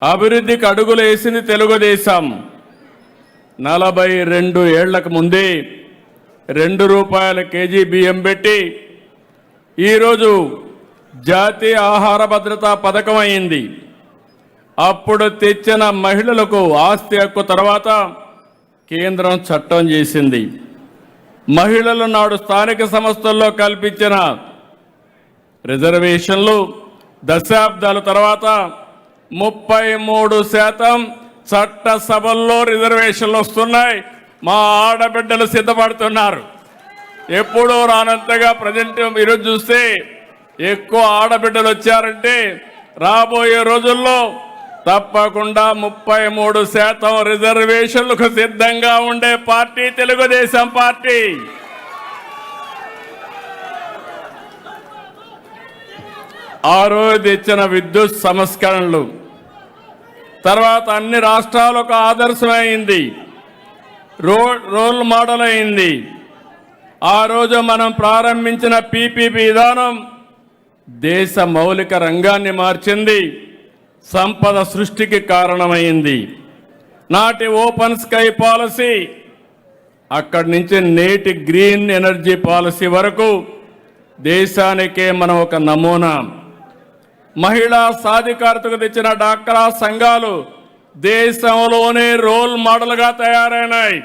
అభివృద్ధికి అడుగులు వేసింది తెలుగుదేశం. 42 ఏళ్లకు ముందే ₹2 కేజీ బియ్యం పెట్టి ఈరోజు జాతీయ ఆహార భద్రతా పథకం అయింది. అప్పుడు తెచ్చిన మహిళలకు ఆస్తి హక్కు తర్వాత కేంద్రం చట్టం చేసింది. మహిళలు నాడు స్థానిక సంస్థల్లో కల్పించిన రిజర్వేషన్లు దశాబ్దాల తర్వాత 33% చట్టసభల్లో రిజర్వేషన్లు వస్తున్నాయి. మా ఆడబిడ్డలు సిద్ధపడుతున్నారు. ఎప్పుడూ రానంతగా ప్రజెంట్ ఈరోజు చూస్తే ఎక్కువ ఆడబిడ్డలు వచ్చారంటే రాబోయే రోజుల్లో తప్పకుండా 33% రిజర్వేషన్లకు సిద్ధంగా ఉండే పార్టీ తెలుగుదేశం పార్టీ. ఆ రోజు ఇచ్చిన విద్యుత్ సంస్కరణలు తర్వాత అన్ని రాష్ట్రాలకు ఆదర్శమైంది, రోల్ మోడల్ అయింది. ఆ రోజు మనం ప్రారంభించిన పీపీపీ విధానం దేశ మౌలిక రంగాన్ని మార్చింది, సంపద సృష్టికి కారణమైంది. నాటి ఓపెన్ స్కై పాలసీ, అక్కడి నుంచి నేటి గ్రీన్ ఎనర్జీ పాలసీ వరకు దేశానికే మనం ఒక నమూనా. మహిళా సాధికారతకు తెచ్చిన డాక్రా సంఘాలు దేశంలోనే రోల్ మోడల్గా తయారైనాయి.